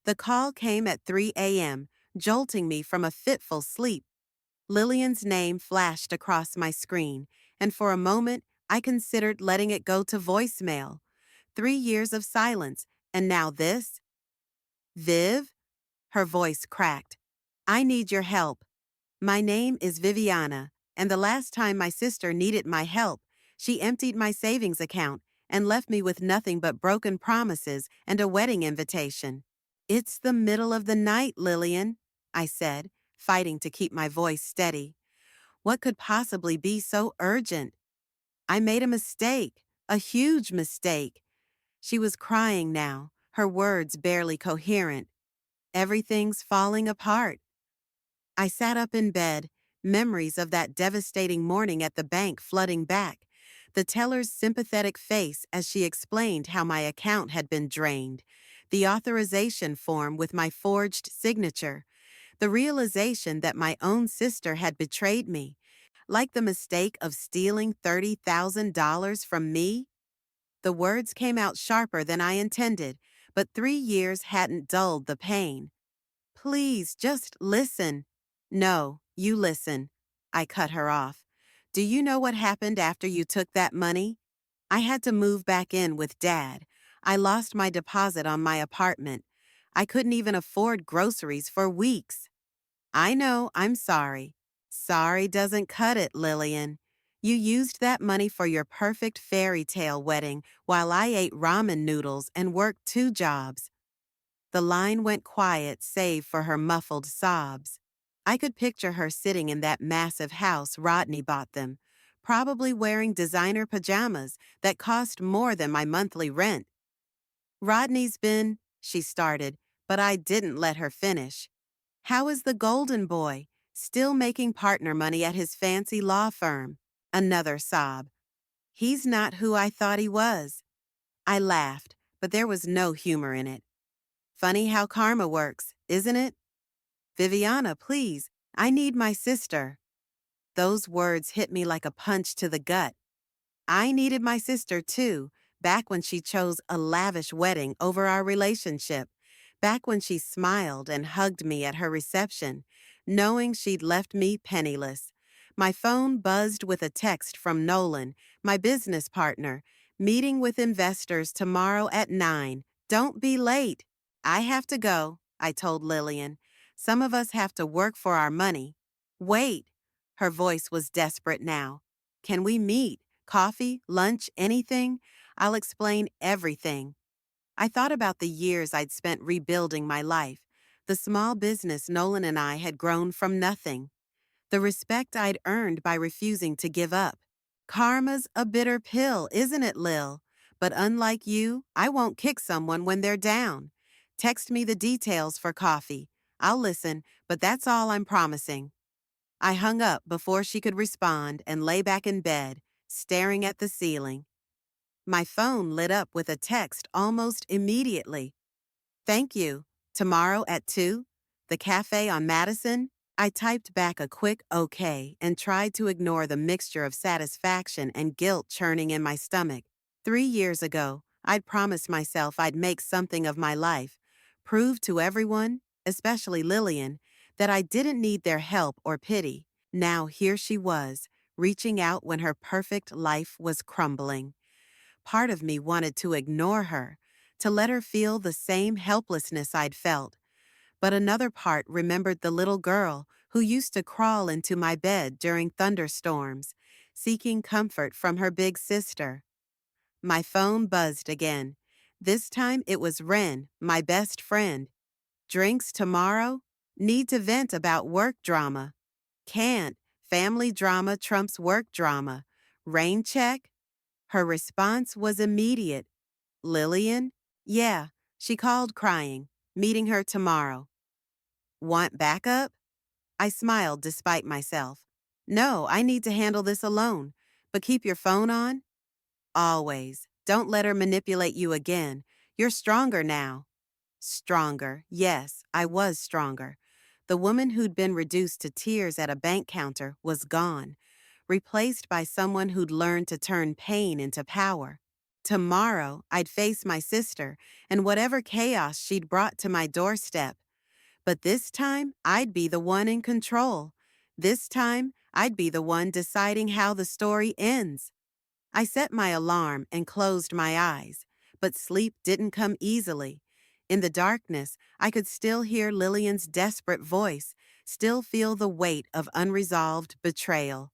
The call came at 3 a.m., jolting me from a fitful sleep. Lillian's name flashed across my screen, and for a moment, I considered letting it go to voicemail. 3 years of silence, and now this? Viv? Her voice cracked. I need your help. My name is Viviana, and the last time my sister needed my help, she emptied my savings account and left me with nothing but broken promises and a wedding invitation. It's the middle of the night, Lillian, I said, fighting to keep my voice steady. What could possibly be so urgent? I made a mistake, a huge mistake. She was crying now, her words barely coherent. Everything's falling apart. I sat up in bed, memories of that devastating morning at the bank flooding back, the teller's sympathetic face as she explained how my account had been drained, the authorization form with my forged signature, the realization that my own sister had betrayed me, like the mistake of stealing $30,000 from me. The words came out sharper than I intended, but 3 years hadn't dulled the pain. Please, just listen. No, you listen. I cut her off. Do you know what happened after you took that money? I had to move back in with Dad. I lost my deposit on my apartment. I couldn't even afford groceries for weeks. I know, I'm sorry. Sorry doesn't cut it, Lillian. You used that money for your perfect fairy tale wedding while I ate ramen noodles and worked 2 jobs. The line went quiet save for her muffled sobs. I could picture her sitting in that massive house Rodney bought them, probably wearing designer pajamas that cost more than my monthly rent. Rodney's been, she started, but I didn't let her finish. How is the golden boy? Still making partner money at his fancy law firm. Another sob. He's not who I thought he was. I laughed, but there was no humor in it. Funny how karma works, isn't it? Viviana, please, I need my sister. Those words hit me like a punch to the gut. I needed my sister too, back when she chose a lavish wedding over our relationship, back when she smiled and hugged me at her reception, knowing she'd left me penniless. My phone buzzed with a text from Nolan, my business partner, meeting with investors tomorrow at 9. Don't be late. I have to go, I told Lillian. Some of us have to work for our money. Wait. Her voice was desperate now. Can we meet? Coffee, lunch, anything? I'll explain everything. I thought about the years I'd spent rebuilding my life, the small business Nolan and I had grown from nothing, the respect I'd earned by refusing to give up. Karma's a bitter pill, isn't it, Lil? But unlike you, I won't kick someone when they're down. Text me the details for coffee. I'll listen, but that's all I'm promising. I hung up before she could respond and lay back in bed, staring at the ceiling. My phone lit up with a text almost immediately. Thank you. Tomorrow at 2? The cafe on Madison? I typed back a quick okay and tried to ignore the mixture of satisfaction and guilt churning in my stomach. 3 years ago, I'd promised myself I'd make something of my life, prove to everyone, especially Lillian, that I didn't need their help or pity. Now here she was, reaching out when her perfect life was crumbling. Part of me wanted to ignore her, to let her feel the same helplessness I'd felt. But another part remembered the little girl who used to crawl into my bed during thunderstorms, seeking comfort from her big sister. My phone buzzed again. This time it was Ren, my best friend. Drinks tomorrow? Need to vent about work drama. Can't. Family drama trumps work drama. Rain check? Her response was immediate. Lillian? Yeah, she called crying. Meeting her tomorrow. Want backup? I smiled despite myself. No, I need to handle this alone. But keep your phone on? Always. Don't let her manipulate you again. You're stronger now. Stronger. Yes, I was stronger. The woman who'd been reduced to tears at a bank counter was gone, replaced by someone who'd learned to turn pain into power. Tomorrow, I'd face my sister and whatever chaos she'd brought to my doorstep. But this time, I'd be the one in control. This time, I'd be the one deciding how the story ends. I set my alarm and closed my eyes, but sleep didn't come easily. In the darkness, I could still hear Lillian's desperate voice, still feel the weight of unresolved betrayal.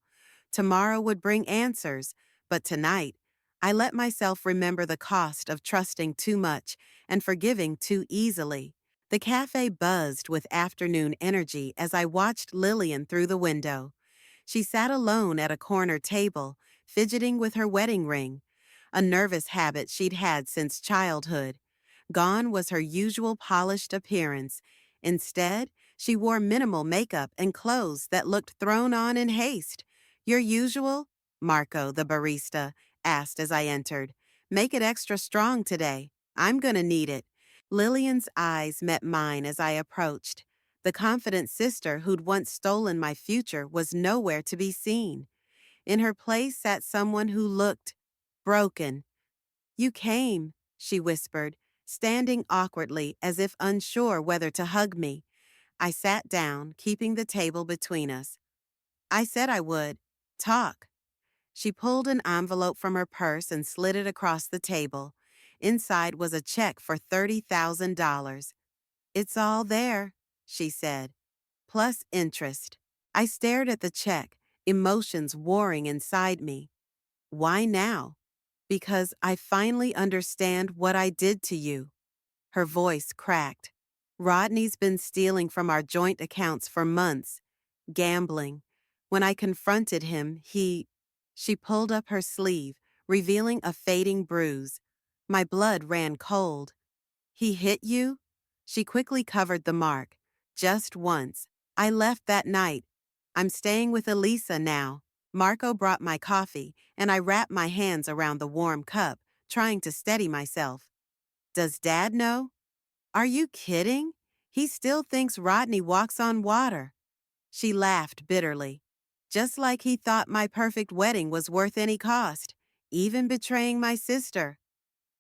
Tomorrow would bring answers, but tonight, I let myself remember the cost of trusting too much and forgiving too easily. The cafe buzzed with afternoon energy as I watched Lillian through the window. She sat alone at a corner table, fidgeting with her wedding ring, a nervous habit she'd had since childhood. Gone was her usual polished appearance. Instead, she wore minimal makeup and clothes that looked thrown on in haste. "Your usual?" Marco, the barista, asked as I entered. "Make it extra strong today. I'm gonna need it." Lillian's eyes met mine as I approached. The confident sister who'd once stolen my future was nowhere to be seen. In her place sat someone who looked broken. "You came," she whispered, standing awkwardly as if unsure whether to hug me. I sat down, keeping the table between us. "I said I would. Talk." She pulled an envelope from her purse and slid it across the table. Inside was a check for $30,000. "It's all there," she said, "plus interest." I stared at the check, emotions warring inside me. "Why now?" "Because I finally understand what I did to you." Her voice cracked. "Rodney's been stealing from our joint accounts for months. Gambling. When I confronted him, She pulled up her sleeve, revealing a fading bruise. My blood ran cold. "He hit you?" She quickly covered the mark. "Just once. I left that night. I'm staying with Elisa now." Marco brought my coffee, and I wrapped my hands around the warm cup, trying to steady myself. "Does Dad know?" "Are you kidding? He still thinks Rodney walks on water." She laughed bitterly. "Just like he thought my perfect wedding was worth any cost, even betraying my sister."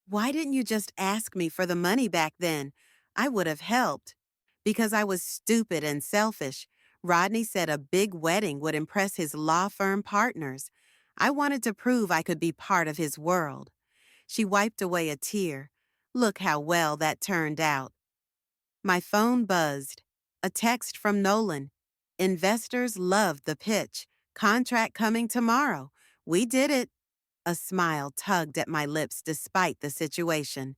"Why didn't you just ask me for the money back then? I would have helped." "Because I was stupid and selfish. Rodney said a big wedding would impress his law firm partners. I wanted to prove I could be part of his world." She wiped away a tear. "Look how well that turned out." My phone buzzed. A text from Nolan. "Investors loved the pitch. Contract coming tomorrow. We did it." A smile tugged at my lips despite the situation.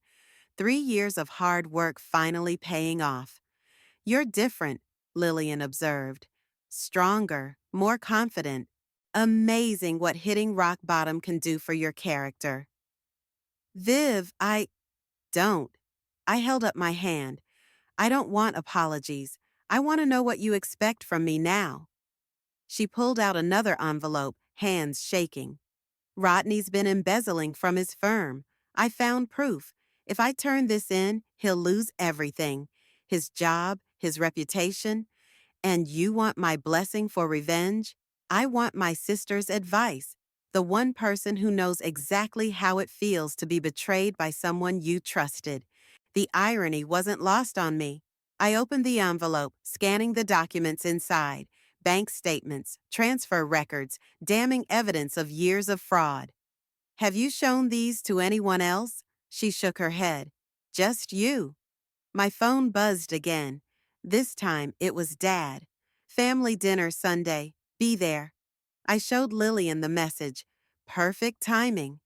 3 years of hard work finally paying off. "You're different," Lillian observed. "Stronger, more confident. Amazing what hitting rock bottom can do for your character." "Viv, don't." I held up my hand. "I don't want apologies. I want to know what you expect from me now." She pulled out another envelope, hands shaking. "Rodney's been embezzling from his firm. I found proof. If I turn this in, he'll lose everything. His job, his reputation. And you want my blessing for revenge? I want my sister's advice. The one person who knows exactly how it feels to be betrayed by someone you trusted." The irony wasn't lost on me. I opened the envelope, scanning the documents inside. Bank statements, transfer records, damning evidence of years of fraud. "Have you shown these to anyone else?" She shook her head. "Just you." My phone buzzed again. This time it was Dad. "Family dinner Sunday. Be there." I showed Lillian the message. Perfect timing.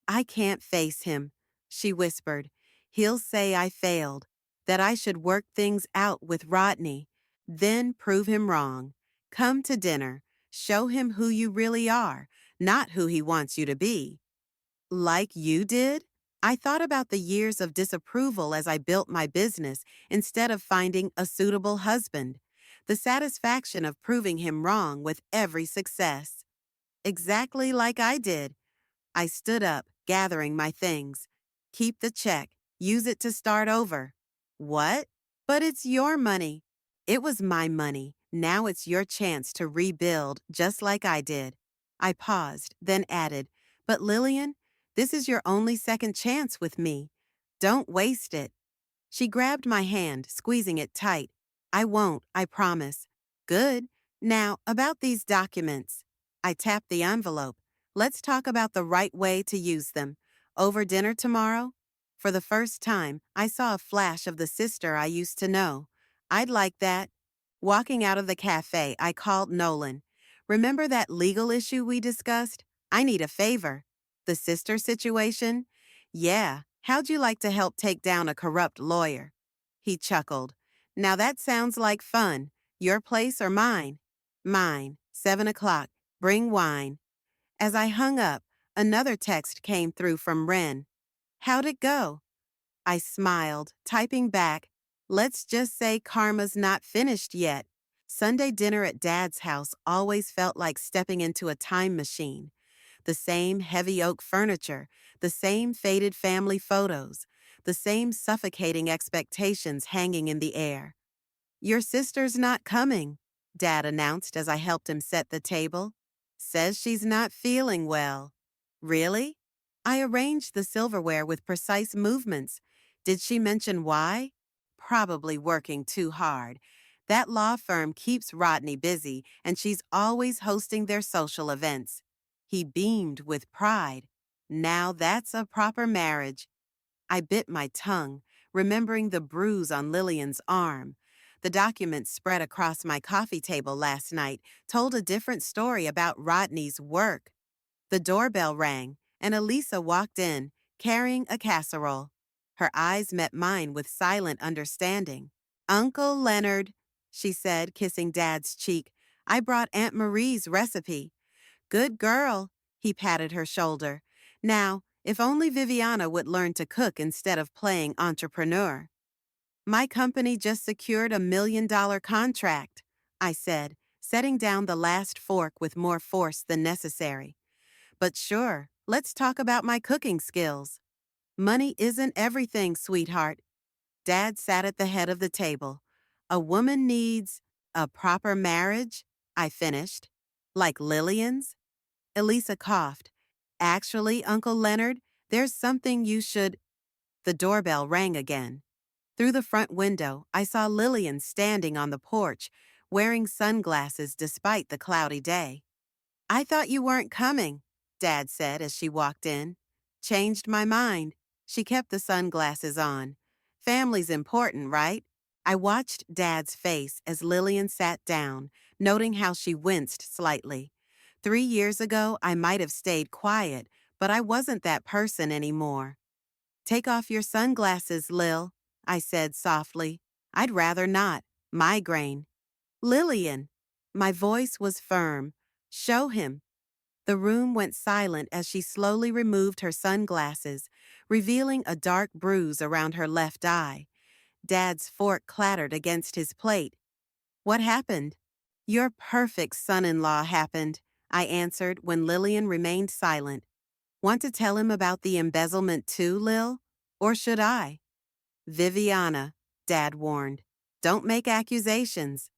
"I can't face him," she whispered. "He'll say I failed, that I should work things out with Rodney, then prove him wrong. Come to dinner. Show him who you really are, not who he wants you to be." "Like you did?" I thought about the years of disapproval as I built my business instead of finding a suitable husband. The satisfaction of proving him wrong with every success. "Exactly like I did." I stood up, gathering my things. "Keep the check. Use it to start over." "What?" "But it's your money." "It was my money. Now it's your chance to rebuild just like I did." I paused, then added, "But Lillian, This is your only second chance with me. Don't waste it. She grabbed my hand, squeezing it tight. I won't, I promise. Good. Now, about these documents. I tapped the envelope. Let's talk about the right way to use them. Over dinner tomorrow? For the first time, I saw a flash of the sister I used to know. I'd like that. Walking out of the cafe, I called Nolan. Remember that legal issue we discussed? I need a favor. The sister situation? Yeah, how'd you like to help take down a corrupt lawyer? He chuckled. Now that sounds like fun. Your place or mine? Mine. 7 o'clock. Bring wine. As I hung up, another text came through from Ren. How'd it go? I smiled, typing back, let's just say karma's not finished yet. Sunday dinner at Dad's house always felt like stepping into a time machine. The same heavy oak furniture, the same faded family photos, the same suffocating expectations hanging in the air. Your sister's not coming, Dad announced as I helped him set the table. Says she's not feeling well. Really? I arranged the silverware with precise movements. Did she mention why? Probably working too hard. That law firm keeps Rodney busy, and she's always hosting their social events. He beamed with pride. Now that's a proper marriage. I bit my tongue, remembering the bruise on Lillian's arm. The documents spread across my coffee table last night told a different story about Rodney's work. The doorbell rang, and Elisa walked in, carrying a casserole. Her eyes met mine with silent understanding. Uncle Leonard, she said, kissing Dad's cheek, I brought Aunt Marie's recipe. Good girl, he patted her shoulder. Now, if only Viviana would learn to cook instead of playing entrepreneur. My company just secured $1 million contract, I said, setting down the last fork with more force than necessary. But sure, let's talk about my cooking skills. Money isn't everything, sweetheart. Dad sat at the head of the table. A woman needs a proper marriage, I finished. Like Lillian's? Elisa coughed. Actually, Uncle Leonard, there's something you should. The doorbell rang again. Through the front window, I saw Lillian standing on the porch, wearing sunglasses despite the cloudy day. I thought you weren't coming, Dad said as she walked in. Changed my mind. She kept the sunglasses on. Family's important, right? I watched Dad's face as Lillian sat down, noting how she winced slightly. 3 years ago, I might have stayed quiet, but I wasn't that person anymore. Take off your sunglasses, Lil, I said softly. I'd rather not. Migraine. Lillian. My voice was firm. Show him. The room went silent as she slowly removed her sunglasses, revealing a dark bruise around her left eye. Dad's fork clattered against his plate. What happened? Your perfect son-in-law happened, I answered when Lillian remained silent. Want to tell him about the embezzlement too, Lil? Or should I? Viviana, Dad warned. Don't make accusations.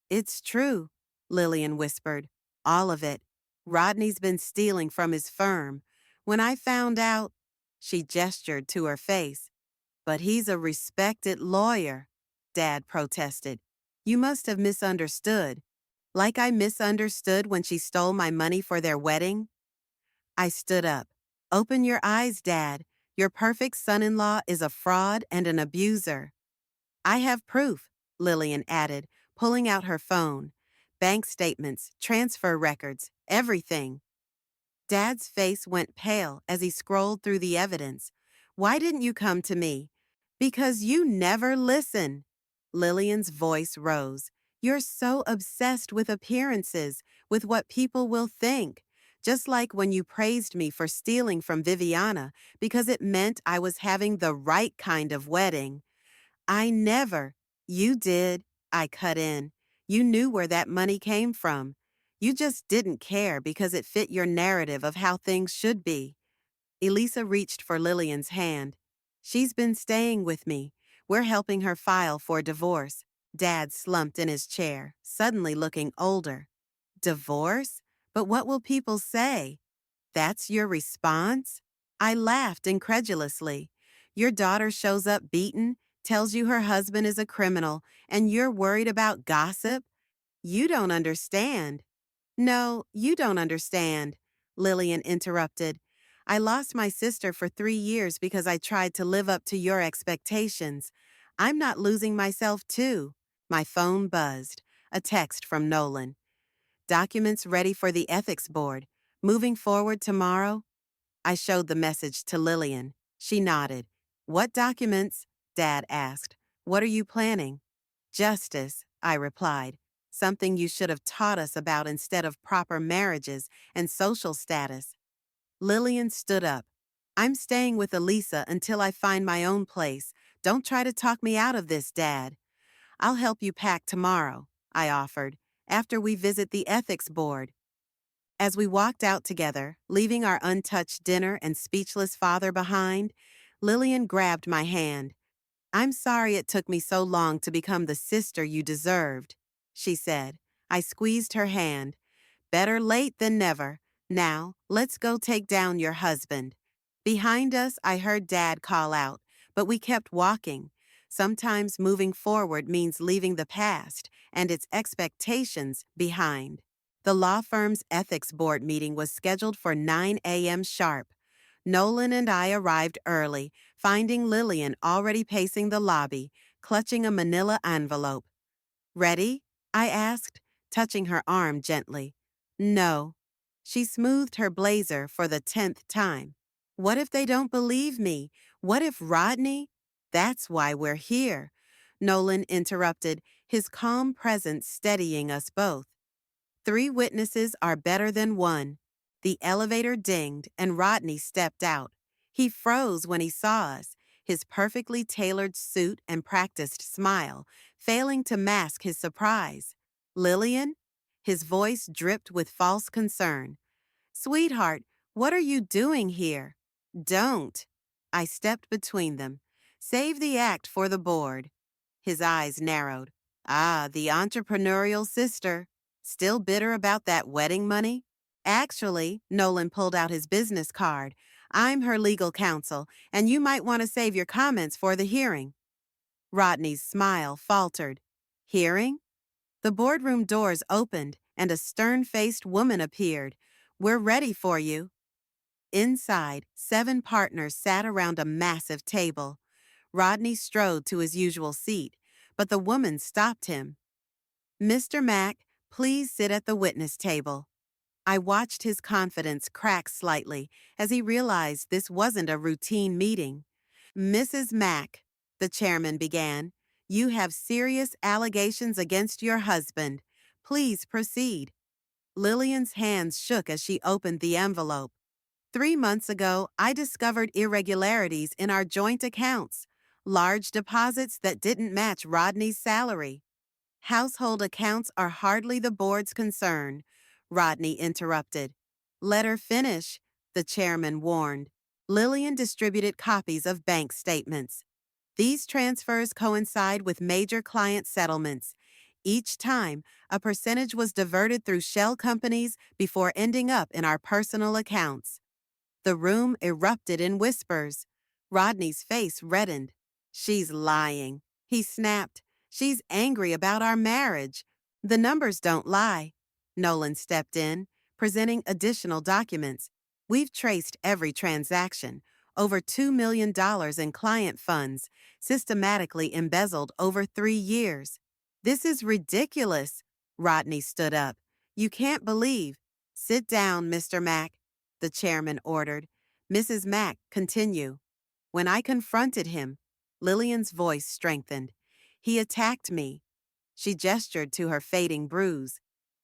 It's true, Lillian whispered. All of it. Rodney's been stealing from his firm. When I found out, she gestured to her face. But he's a respected lawyer, Dad protested. You must have misunderstood. Like I misunderstood when she stole my money for their wedding? I stood up. Open your eyes, Dad. Your perfect son-in-law is a fraud and an abuser. I have proof, Lillian added, pulling out her phone. Bank statements, transfer records, everything. Dad's face went pale as he scrolled through the evidence. Why didn't you come to me? Because you never listen. Lillian's voice rose. You're so obsessed with appearances, with what people will think. Just like when you praised me for stealing from Viviana because it meant I was having the right kind of wedding. I never. You did, I cut in. You knew where that money came from. You just didn't care because it fit your narrative of how things should be. Elisa reached for Lillian's hand. She's been staying with me. We're helping her file for divorce. Dad slumped in his chair, suddenly looking older. Divorce? But what will people say? That's your response? I laughed incredulously. Your daughter shows up beaten, tells you her husband is a criminal, and you're worried about gossip? You don't understand. No, you don't understand, Lillian interrupted. I lost my sister for 3 years because I tried to live up to your expectations. I'm not losing myself, too. My phone buzzed. A text from Nolan. Documents ready for the ethics board. Moving forward tomorrow? I showed the message to Lillian. She nodded. What documents? Dad asked. What are you planning? Justice, I replied. Something you should have taught us about instead of proper marriages and social status. Lillian stood up. I'm staying with Elisa until I find my own place. Don't try to talk me out of this, Dad. I'll help you pack tomorrow, I offered, after we visit the ethics board. As we walked out together, leaving our untouched dinner and speechless father behind, Lillian grabbed my hand. I'm sorry it took me so long to become the sister you deserved, she said. I squeezed her hand. Better late than never. Now, let's go take down your husband. Behind us, I heard Dad call out, but we kept walking. Sometimes moving forward means leaving the past and its expectations behind. The law firm's ethics board meeting was scheduled for 9 a.m. sharp. Nolan and I arrived early, finding Lillian already pacing the lobby, clutching a manila envelope. Ready? I asked, touching her arm gently. No. She smoothed her blazer for the 10th time. What if they don't believe me? What if Rodney? That's why we're here. Nolan interrupted, his calm presence steadying us both. 3 witnesses are better than 1. The elevator dinged and Rodney stepped out. He froze when he saw us, his perfectly tailored suit and practiced smile, failing to mask his surprise. Lillian? His voice dripped with false concern. Sweetheart, what are you doing here? Don't. I stepped between them. Save the act for the board. His eyes narrowed. Ah, the entrepreneurial sister. Still bitter about that wedding money? Actually, Nolan pulled out his business card. I'm her legal counsel, and you might want to save your comments for the hearing. Rodney's smile faltered. Hearing? The boardroom doors opened, and a stern-faced woman appeared. We're ready for you. Inside, 7 partners sat around a massive table. Rodney strode to his usual seat, but the woman stopped him. Mr. Mack, please sit at the witness table. I watched his confidence crack slightly as he realized this wasn't a routine meeting. Mrs. Mack, the chairman began, you have serious allegations against your husband. Please proceed. Lillian's hands shook as she opened the envelope. 3 months ago, I discovered irregularities in our joint accounts, large deposits that didn't match Rodney's salary. Household accounts are hardly the board's concern, Rodney interrupted. Let her finish, the chairman warned. Lillian distributed copies of bank statements. These transfers coincide with major client settlements. Each time, a percentage was diverted through shell companies before ending up in our personal accounts. The room erupted in whispers. Rodney's face reddened. She's lying. He snapped. She's angry about our marriage. The numbers don't lie. Nolan stepped in, presenting additional documents. We've traced every transaction. Over $2 million in client funds, systematically embezzled over 3 years. This is ridiculous. Rodney stood up. You can't believe. Sit down, Mr. Mack, the chairman ordered. Mrs. Mack, continue. When I confronted him, Lillian's voice strengthened. He attacked me. She gestured to her fading bruise.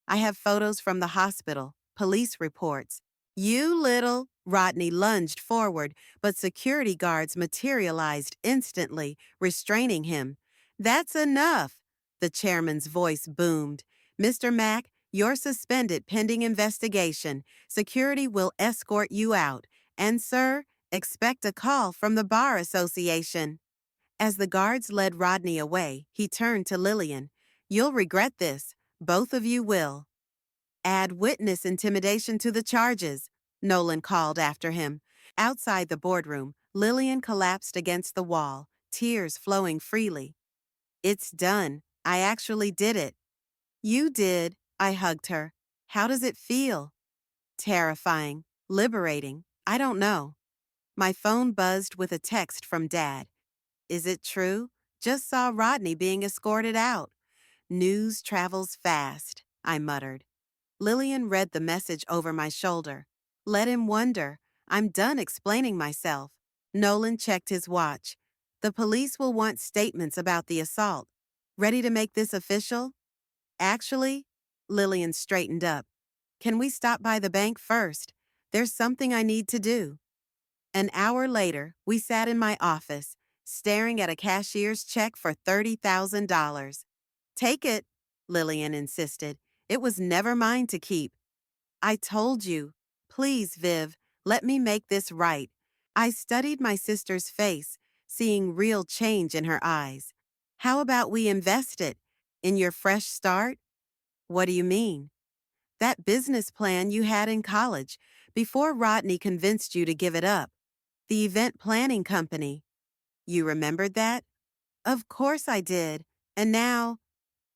I have photos from the hospital, police reports. You little, Rodney lunged forward, but security guards materialized instantly, restraining him. That's enough, the chairman's voice boomed. Mr. Mack, you're suspended pending investigation. Security will escort you out. And, sir, expect a call from the Bar Association. As the guards led Rodney away, he turned to Lillian. You'll regret this. Both of you will. Add witness intimidation to the charges, Nolan called after him. Outside the boardroom, Lillian collapsed against the wall, tears flowing freely. It's done. I actually did it. You did. I hugged her. How does it feel? Terrifying. Liberating. I don't know. My phone buzzed with a text from Dad. Is it true? Just saw Rodney being escorted out. News travels fast, I muttered. Lillian read the message over my shoulder. Let him wonder. I'm done explaining myself. Nolan checked his watch. The police will want statements about the assault. Ready to make this official? Actually, Lillian straightened up. Can we stop by the bank first? There's something I need to do. An hour later, we sat in my office, staring at a cashier's check for $30,000. Take it, Lillian insisted. It was never mine to keep. I told you. Please, Viv, let me make this right. I studied my sister's face, seeing real change in her eyes. How about we invest it? In your fresh start? What do you mean? That business plan you had in college, before Rodney convinced you to give it up. The event planning company. You remembered that? Of course I did. And now,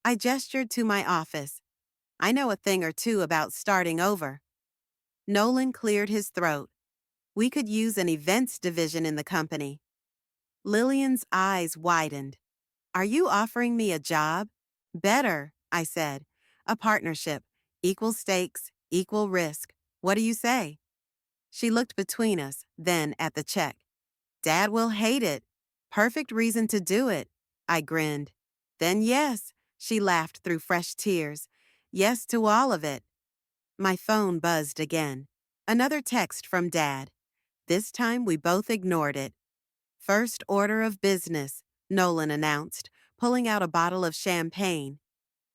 I gestured to my office. I know a thing or two about starting over. Nolan cleared his throat. We could use an events division in the company. Lillian's eyes widened. Are you offering me a job? Better, I said. A partnership. Equal stakes, equal risk. What do you say? She looked between us, then at the check. Dad will hate it. Perfect reason to do it. I grinned. Then yes, she laughed through fresh tears. Yes to all of it. My phone buzzed again. Another text from Dad. This time we both ignored it. First order of business, Nolan announced, pulling out a bottle of champagne.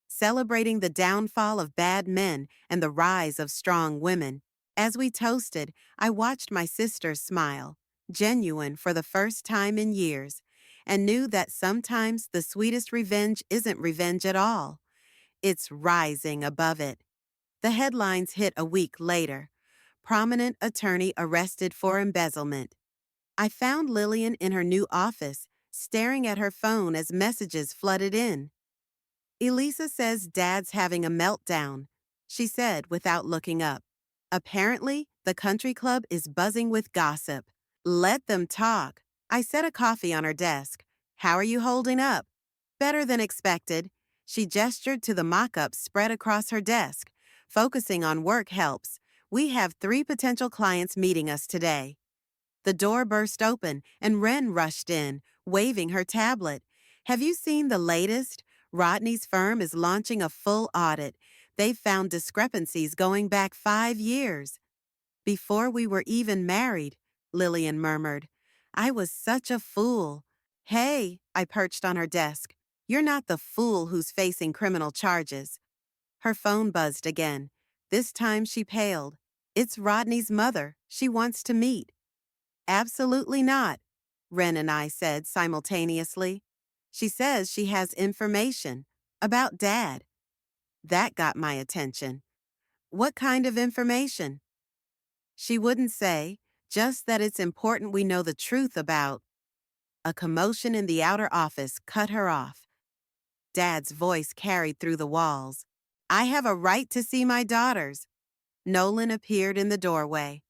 Celebrating the downfall of bad men and the rise of strong women. As we toasted, I watched my sister smile, genuine for the first time in years, and knew that sometimes the sweetest revenge isn't revenge at all. It's rising above it. The headlines hit a week later. Prominent attorney arrested for embezzlement. I found Lillian in her new office, staring at her phone as messages flooded in. Elisa says Dad's having a meltdown, she said without looking up. Apparently, the country club is buzzing with gossip. Let them talk. I set a coffee on her desk. How are you holding up? Better than expected. She gestured to the mock-ups spread across her desk. Focusing on work helps. We have 3 potential clients meeting us today. The door burst open and Wren rushed in, waving her tablet. Have you seen the latest? Rodney's firm is launching a full audit. They've found discrepancies going back 5 years. Before we were even married, Lillian murmured. I was such a fool. Hey, I perched on her desk. You're not the fool who's facing criminal charges. Her phone buzzed again. This time she paled. It's Rodney's mother. She wants to meet. Absolutely not, Wren and I said simultaneously. She says she has information about Dad. That got my attention. What kind of information? She wouldn't say, just that it's important we know the truth about. A commotion in the outer office cut her off. Dad's voice carried through the walls. I have a right to see my daughters. Nolan appeared in the doorway.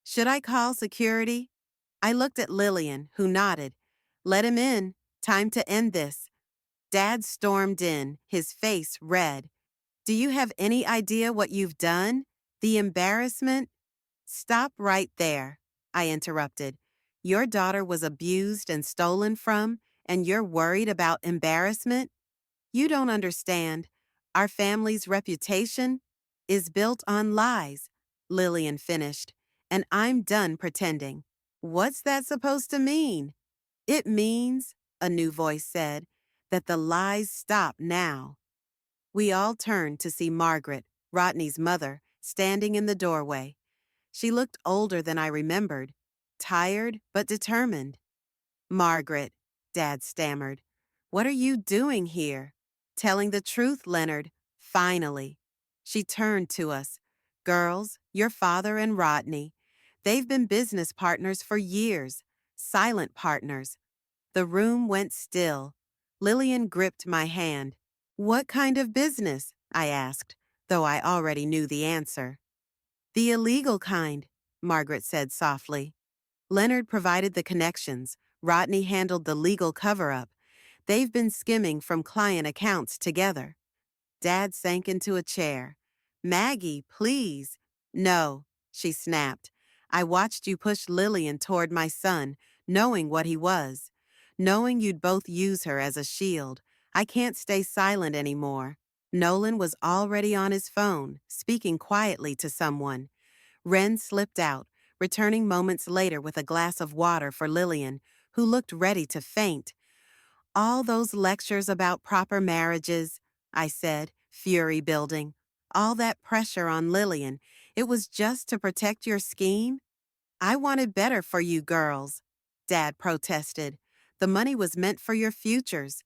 Should I call security? I looked at Lillian, who nodded. Let him in. Time to end this. Dad stormed in, his face red. Do you have any idea what you've done? The embarrassment? Stop right there, I interrupted. Your daughter was abused and stolen from, and you're worried about embarrassment? You don't understand. Our family's reputation is built on lies, Lillian finished, and I'm done pretending. What's that supposed to mean? It means, a new voice said, that the lies stop now. We all turned to see Margaret, Rodney's mother, standing in the doorway. She looked older than I remembered, tired but determined. Margaret, Dad stammered. What are you doing here? Telling the truth, Leonard. Finally. She turned to us. Girls, your father and Rodney. They've been business partners for years, silent partners. The room went still. Lillian gripped my hand. What kind of business? I asked, though I already knew the answer. The illegal kind, Margaret said softly. Leonard provided the connections. Rodney handled the legal cover-up. They've been skimming from client accounts together. Dad sank into a chair. Maggie, please. No, she snapped. I watched you push Lillian toward my son, knowing what he was. Knowing you'd both use her as a shield. I can't stay silent anymore. Nolan was already on his phone, speaking quietly to someone. Wren slipped out, returning moments later with a glass of water for Lillian, who looked ready to faint. All those lectures about proper marriages, I said, fury building. All that pressure on Lillian. It was just to protect your scheme? I wanted better for you girls, Dad protested. The money was meant for your futures.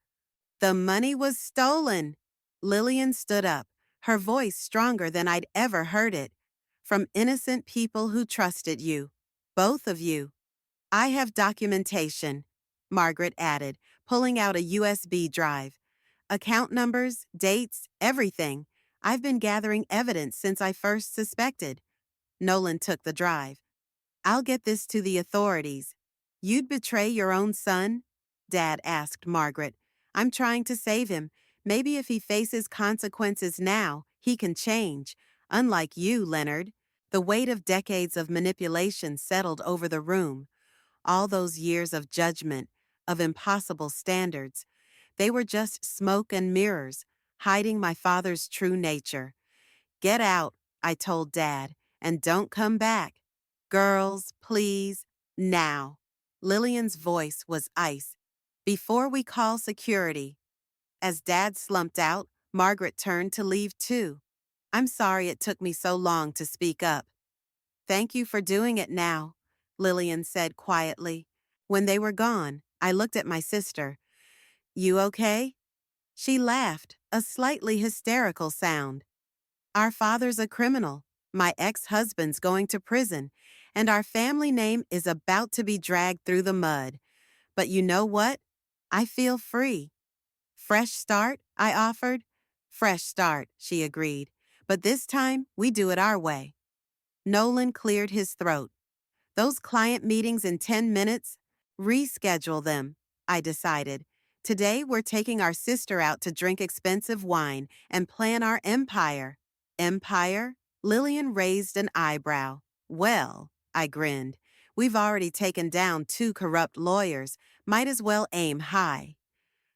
The money was stolen. Lillian stood up, her voice stronger than I'd ever heard it. From innocent people who trusted you. Both of you. I have documentation, Margaret added, pulling out a USB drive. Account numbers, dates, everything. I've been gathering evidence since I first suspected. Nolan took the drive. I'll get this to the authorities. You'd betray your own son? Dad asked Margaret. I'm trying to save him. Maybe if he faces consequences now, he can change. Unlike you, Leonard. The weight of decades of manipulation settled over the room. All those years of judgment, of impossible standards. They were just smoke and mirrors, hiding my father's true nature. Get out, I told Dad, and don't come back. Girls, please, now. Lillian's voice was ice. Before we call security. As Dad slumped out, Margaret turned to leave too. I'm sorry it took me so long to speak up. Thank you for doing it now, Lillian said quietly. When they were gone, I looked at my sister. You okay? She laughed, a slightly hysterical sound. Our father's a criminal. My ex-husband's going to prison, and our family name is about to be dragged through the mud. But you know what? I feel free. Fresh start, I offered. Fresh start, she agreed. But this time, we do it our way. Nolan cleared his throat. Those client meetings in 10 minutes? Reschedule them, I decided. Today we're taking our sister out to drink expensive wine and plan our empire. Empire? Lillian raised an eyebrow. Well, I grinned. We've already taken down 2 corrupt lawyers. Might as well aim high.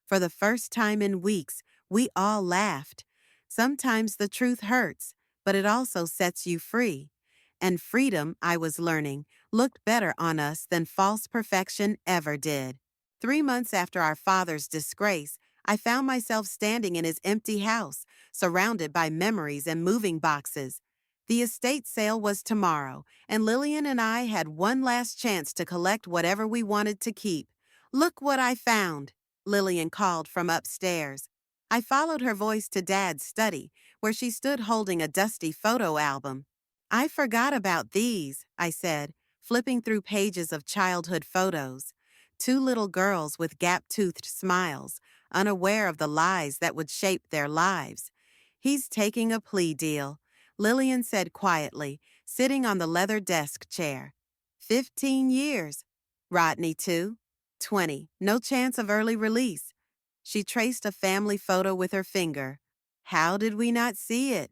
For the first time in weeks, we all laughed. Sometimes the truth hurts, but it also sets you free. And freedom, I was learning, looked better on us than false perfection ever did. 3 months after our father's disgrace, I found myself standing in his empty house, surrounded by memories and moving boxes. The estate sale was tomorrow, and Lillian and I had one last chance to collect whatever we wanted to keep. Look what I found, Lillian called from upstairs. I followed her voice to Dad's study, where she stood holding a dusty photo album. I forgot about these, I said, flipping through pages of childhood photos. 2 little girls with gap-toothed smiles, unaware of the lies that would shape their lives. He's taking a plea deal, Lillian said quietly, sitting on the leather desk chair. 15 years. Rodney, too. 20. No chance of early release. She traced a family photo with her finger. How did we not see it?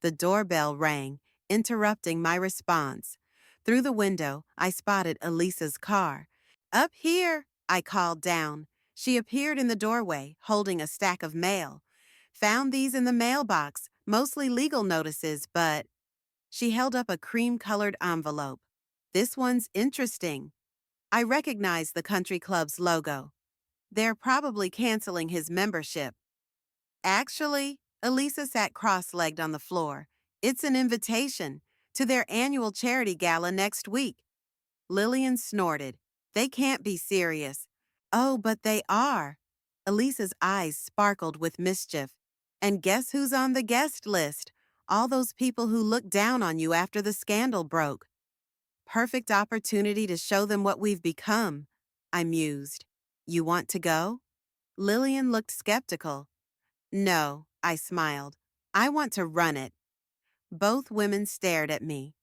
The doorbell rang, interrupting my response. Through the window, I spotted Elisa's car. Up here, I called down. She appeared in the doorway, holding a stack of mail. Found these in the mailbox, mostly legal notices, but... She held up a cream-colored envelope. This one's interesting. I recognized the country club's logo. They're probably canceling his membership. Actually, Elisa sat cross-legged on the floor. It's an invitation to their annual charity gala next week. Lillian snorted. They can't be serious. Oh, but they are. Elisa's eyes sparkled with mischief. And guess who's on the guest list? All those people who looked down on you after the scandal broke. Perfect opportunity to show them what we've become, I mused. You want to go? Lillian looked skeptical. No, I smiled. I want to run it. Both women stared at me.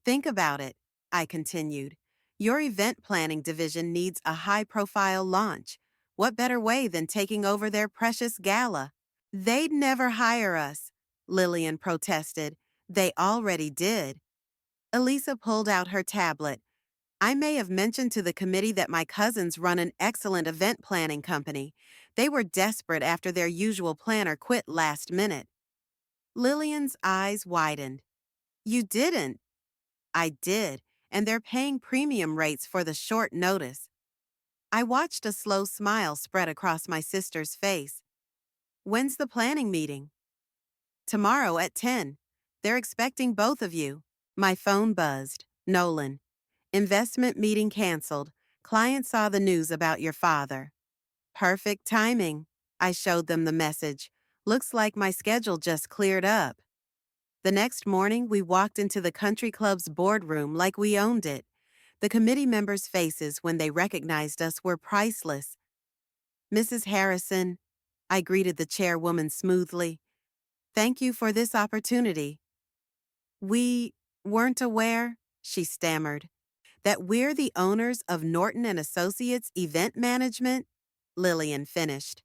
Think about it, I continued. Your event planning division needs a high-profile launch. What better way than taking over their precious gala? They'd never hire us, Lillian protested. They already did. Elisa pulled out her tablet. I may have mentioned to the committee that my cousins run an excellent event planning company. They were desperate after their usual planner quit last minute. Lillian's eyes widened. You didn't? I did, and they're paying premium rates for the short notice. I watched a slow smile spread across my sister's face. When's the planning meeting? Tomorrow at 10. They're expecting both of you. My phone buzzed. Nolan. Investment meeting canceled. Client saw the news about your father. Perfect timing. I showed them the message. Looks like my schedule just cleared up. The next morning, we walked into the country club's boardroom like we owned it. The committee members' faces when they recognized us were priceless. Mrs. Harrison, I greeted the chairwoman smoothly. Thank you for this opportunity. We weren't aware, she stammered, that we're the owners of Norton and Associates Event Management, Lillian finished.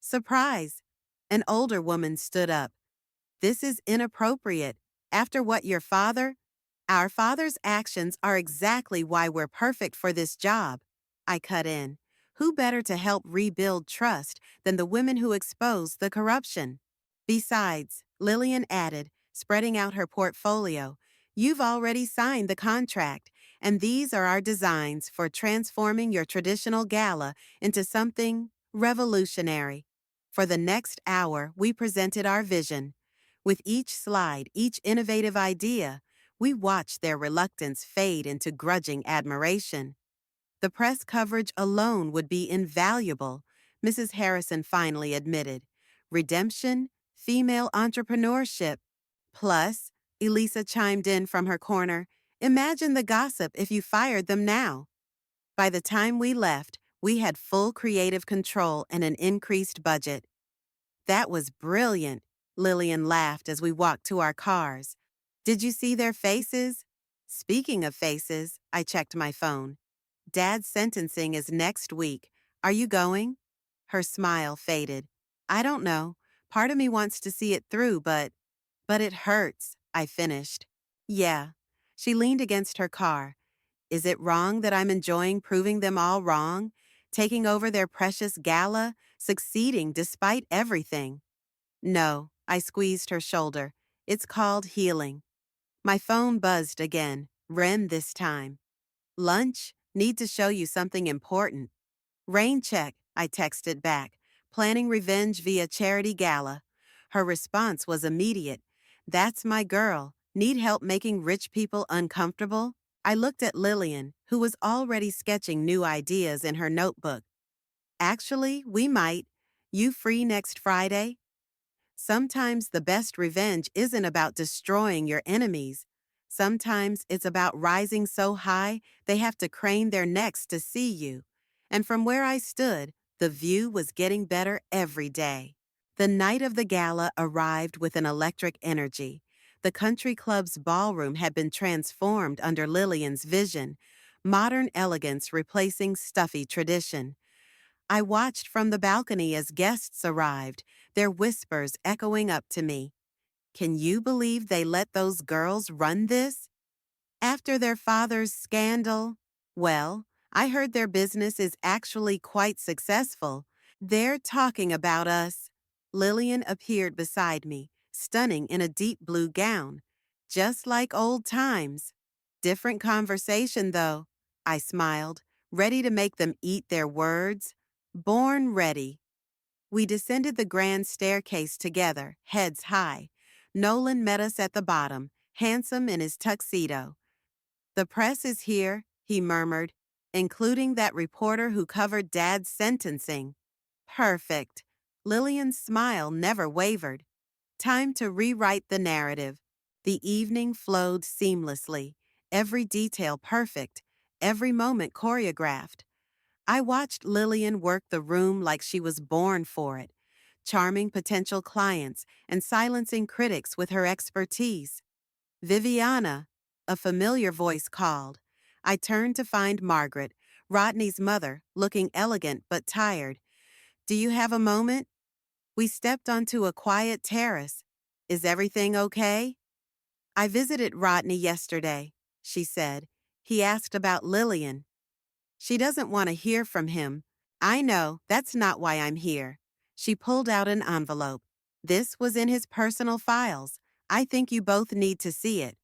Surprise! An older woman stood up. This is inappropriate. After what our father's actions are exactly why we're perfect for this job. I cut in. Who better to help rebuild trust than the women who exposed the corruption? Besides, Lillian added, spreading out her portfolio, you've already signed the contract, and these are our designs for transforming your traditional gala into something revolutionary. For the next hour, we presented our vision. With each slide, each innovative idea, we watched their reluctance fade into grudging admiration. The press coverage alone would be invaluable, Mrs. Harrison finally admitted. Redemption, female entrepreneurship. Plus, Elisa chimed in from her corner, imagine the gossip if you fired them now. By the time we left, we had full creative control and an increased budget. That was brilliant, Lillian laughed as we walked to our cars. Did you see their faces? Speaking of faces, I checked my phone. Dad's sentencing is next week. Are you going? Her smile faded. I don't know. Part of me wants to see it through, but it hurts, I finished. Yeah. She leaned against her car. Is it wrong that I'm enjoying proving them all wrong? Taking over their precious gala? Succeeding despite everything? No, I squeezed her shoulder. It's called healing. My phone buzzed again. Ren this time. Lunch? Need to show you something important. Rain check, I texted back. Planning revenge via charity gala. Her response was immediate. That's my girl. Need help making rich people uncomfortable? I looked at Lillian, who was already sketching new ideas in her notebook. Actually, we might. You free next Friday? Sometimes the best revenge isn't about destroying your enemies. Sometimes it's about rising so high they have to crane their necks to see you. And from where I stood, the view was getting better every day. The night of the gala arrived with an electric energy. The country club's ballroom had been transformed under Lillian's vision, modern elegance replacing stuffy tradition. I watched from the balcony as guests arrived, their whispers echoing up to me. Can you believe they let those girls run this? After their father's scandal? Well, I heard their business is actually quite successful. They're talking about us. Lillian appeared beside me, stunning in a deep blue gown. Just like old times. Different conversation, though. I smiled, ready to make them eat their words. Born ready. We descended the grand staircase together, heads high. Nolan met us at the bottom, handsome in his tuxedo. The press is here, he murmured, including that reporter who covered Dad's sentencing. Perfect. Lillian's smile never wavered. Time to rewrite the narrative. The evening flowed seamlessly. every detail perfect, every moment choreographed. I watched Lillian work the room like she was born for it, charming potential clients and silencing critics with her expertise. Viviana, a familiar voice called. I turned to find Margaret, Rodney's mother, looking elegant but tired. Do you have a moment? We stepped onto a quiet terrace. Is everything okay? I visited Rodney yesterday, she said. He asked about Lillian. She doesn't want to hear from him. I know, that's not why I'm here. She pulled out an envelope. This was in his personal files. I think you both need to see it.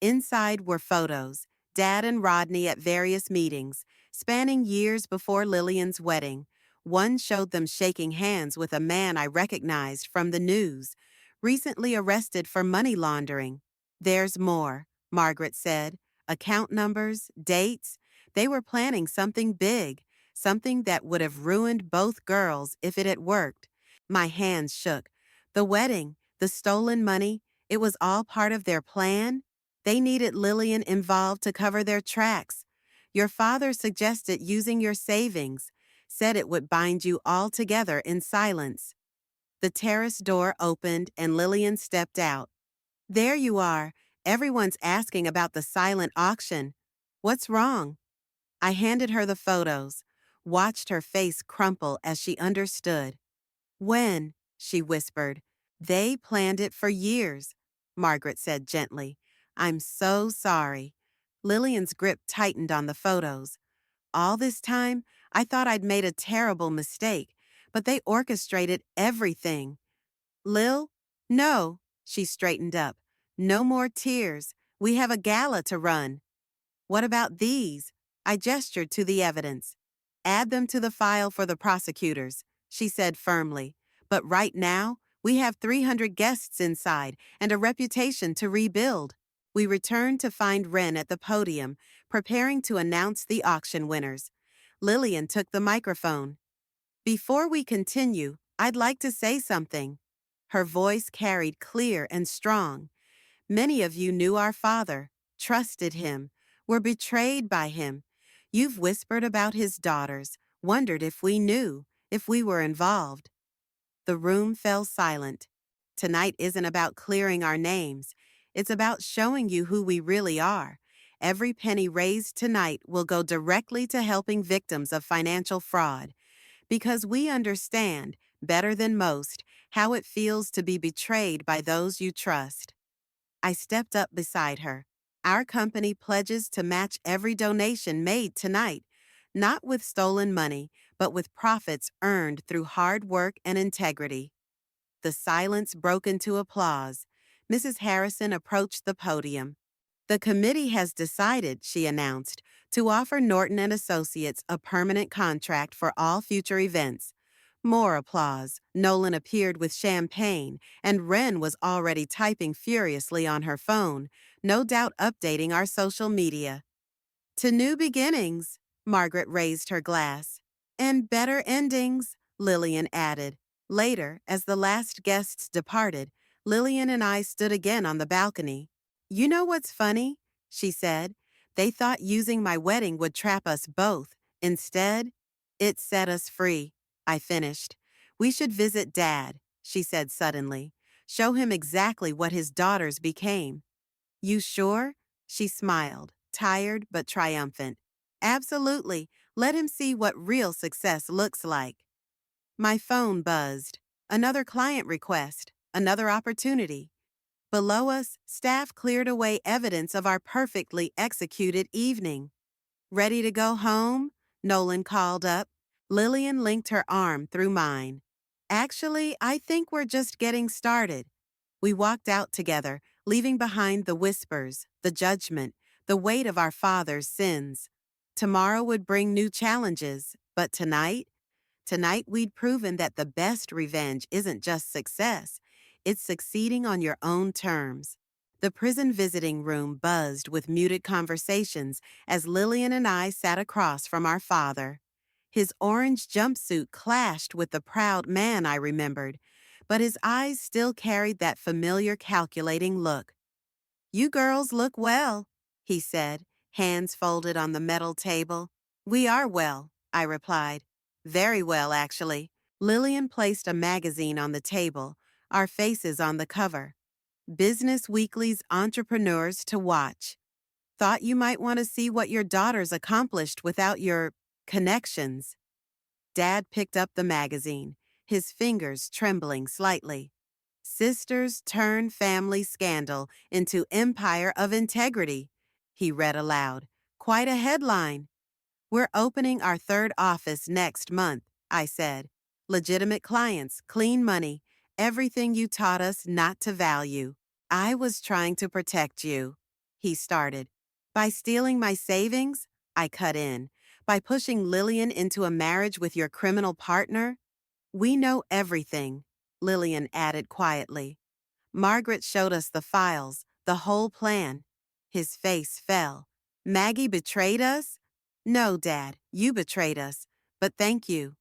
Inside were photos, Dad and Rodney at various meetings, spanning years before Lillian's wedding. One showed them shaking hands with a man I recognized from the news, recently arrested for money laundering. There's more, Margaret said. Account numbers, dates. They were planning something big, something that would have ruined both girls if it had worked. My hands shook. The wedding, the stolen money, it was all part of their plan? They needed Lillian involved to cover their tracks. Your father suggested using your savings, said it would bind you all together in silence. The terrace door opened and Lillian stepped out. There you are. Everyone's asking about the silent auction. What's wrong? I handed her the photos, watched her face crumple as she understood. When? She whispered. They planned it for years, Margaret said gently. I'm so sorry. Lillian's grip tightened on the photos. All this time, I thought I'd made a terrible mistake, but they orchestrated everything. Lil? No, she straightened up. No more tears. We have a gala to run. What about these? I gestured to the evidence. Add them to the file for the prosecutors, she said firmly. But right now, we have 300 guests inside and a reputation to rebuild. We returned to find Wren at the podium, preparing to announce the auction winners. Lillian took the microphone. Before we continue, I'd like to say something. Her voice carried clear and strong. Many of you knew our father, trusted him, were betrayed by him. You've whispered about his daughters, wondered if we knew, if we were involved. The room fell silent. Tonight isn't about clearing our names. It's about showing you who we really are. Every penny raised tonight will go directly to helping victims of financial fraud, because we understand, better than most, how it feels to be betrayed by those you trust. I stepped up beside her. Our company pledges to match every donation made tonight, not with stolen money, but with profits earned through hard work and integrity. The silence broke into applause. Mrs. Harrison approached the podium. The committee has decided, she announced, to offer Norton and Associates a permanent contract for all future events. More applause. Nolan appeared with champagne, and Wren was already typing furiously on her phone, no doubt updating our social media. To new beginnings, Margaret raised her glass. And better endings, Lillian added. Later, as the last guests departed, Lillian and I stood again on the balcony. You know what's funny? She said. They thought using my wedding would trap us both. Instead, it set us free. I finished. We should visit Dad, she said suddenly. Show him exactly what his daughters became. You sure? She smiled, tired but triumphant. Absolutely. Let him see what real success looks like. My phone buzzed. Another client request. Another opportunity. Below us, staff cleared away evidence of our perfectly executed evening. Ready to go home? Nolan called up. Lillian linked her arm through mine. Actually, I think we're just getting started. We walked out together, leaving behind the whispers, the judgment, the weight of our father's sins. Tomorrow would bring new challenges, but tonight we'd proven that the best revenge isn't just success, it's succeeding on your own terms. The prison visiting room buzzed with muted conversations as Lillian and I sat across from our father. His orange jumpsuit clashed with the proud man I remembered, but his eyes still carried that familiar calculating look. You girls look well. he said, hands folded on the metal table. We are well, I replied. Very well, actually. Lillian placed a magazine on the table, our faces on the cover. Business Weekly's Entrepreneurs to Watch. Thought you might want to see what your daughter's accomplished without your connections. Dad picked up the magazine, his fingers trembling slightly. Sisters Turn Family Scandal into Empire of Integrity, he read aloud. Quite a headline. We're opening our third office next month, I said. Legitimate clients, clean money, everything you taught us not to value. I was trying to protect you, he started. By stealing my savings? I cut in. By pushing Lillian into a marriage with your criminal partner? We know everything, Lillian added quietly. Margaret showed us the files, the whole plan. His face fell. Maggie betrayed us? No, Dad, you betrayed us. But thank you.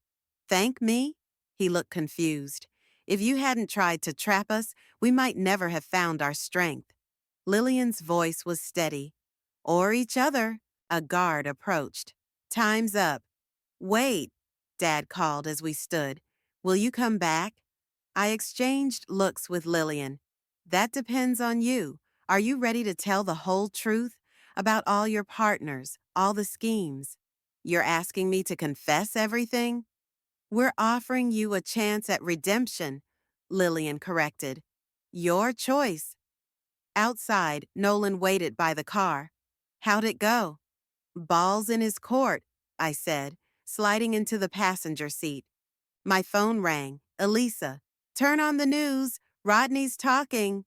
Thank me? He looked confused. If you hadn't tried to trap us, we might never have found our strength. Lillian's voice was steady. Or each other. A guard approached. Time's up. Wait, Dad called as we stood. Will you come back? I exchanged looks with Lillian. That depends on you. Are you ready to tell the whole truth about all your partners, all the schemes? You're asking me to confess everything? We're offering you a chance at redemption, Lillian corrected. Your choice. Outside, Nolan waited by the car. How'd it go? Balls in his court, I said, sliding into the passenger seat. My phone rang. Elisa, turn on the news. Rodney's talking.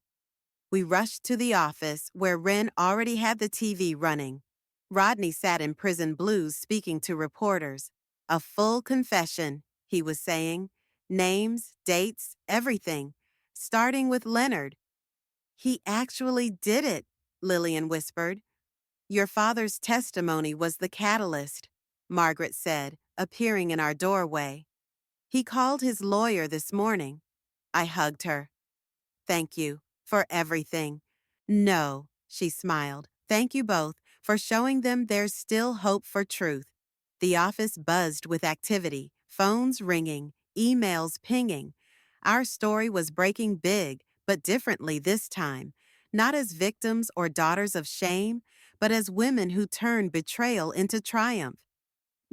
We rushed to the office where Wren already had the TV running. Rodney sat in prison blues speaking to reporters. A full confession, he was saying. Names, dates, everything. Starting with Leonard. He actually did it, Lillian whispered. Your father's testimony was the catalyst, Margaret said, appearing in our doorway. He called his lawyer this morning. I hugged her. Thank you for everything. No, she smiled. Thank you both for showing them there's still hope for truth. The office buzzed with activity, phones ringing, emails pinging. Our story was breaking big, but differently this time, not as victims or daughters of shame, but as women who turned betrayal into triumph.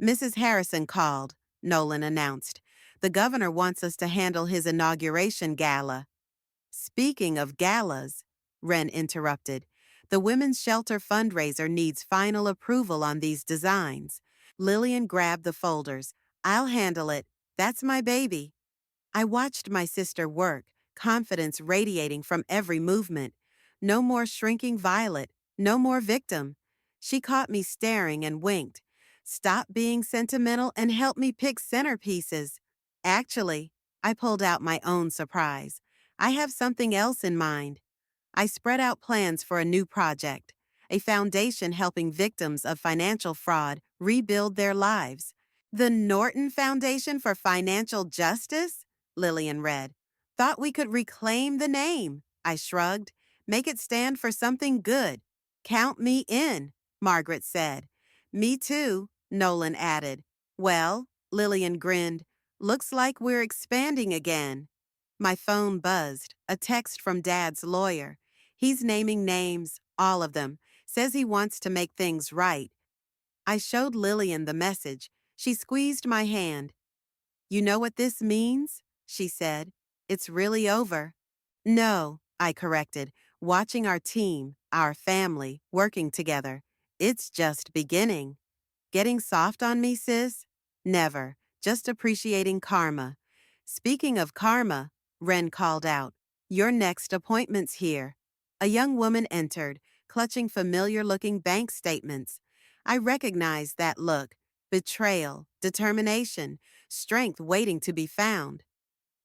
Mrs. Harrison called, Nolan announced. The governor wants us to handle his inauguration gala. Speaking of galas, Wren interrupted, the Women's Shelter fundraiser needs final approval on these designs. Lillian grabbed the folders. I'll handle it. That's my baby. I watched my sister work, confidence radiating from every movement. No more shrinking violet, no more victim. She caught me staring and winked. Stop being sentimental and help me pick centerpieces. Actually, I pulled out my own surprise. I have something else in mind. I spread out plans for a new project, a foundation helping victims of financial fraud rebuild their lives. The Norton Foundation for Financial Justice? Lillian read. Thought we could reclaim the name. I shrugged. Make it stand for something good. Count me in, Margaret said. Me too, Nolan added. Well, Lillian grinned. Looks like we're expanding again. My phone buzzed, a text from Dad's lawyer. He's naming names, all of them. Says he wants to make things right. I showed Lillian the message. She squeezed my hand. You know what this means? She said. It's really over. No, I corrected, watching our team, our family, working together. It's just beginning. Getting soft on me, sis? Never. Just appreciating karma. Speaking of karma, Wren called out, your next appointment's here. A young woman entered, clutching familiar-looking bank statements. I recognized that look. Betrayal, determination, strength waiting to be found.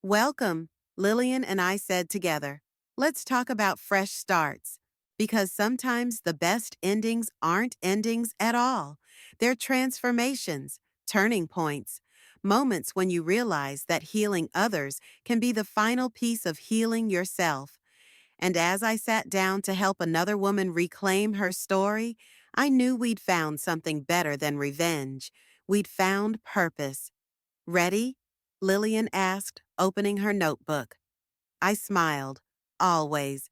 Welcome, Lillian and I said together. Let's talk about fresh starts. Because sometimes the best endings aren't endings at all. They're transformations, turning points, moments when you realize that healing others can be the final piece of healing yourself. And as I sat down to help another woman reclaim her story, I knew we'd found something better than revenge. We'd found purpose. Ready? Lillian asked, opening her notebook. I smiled. Always.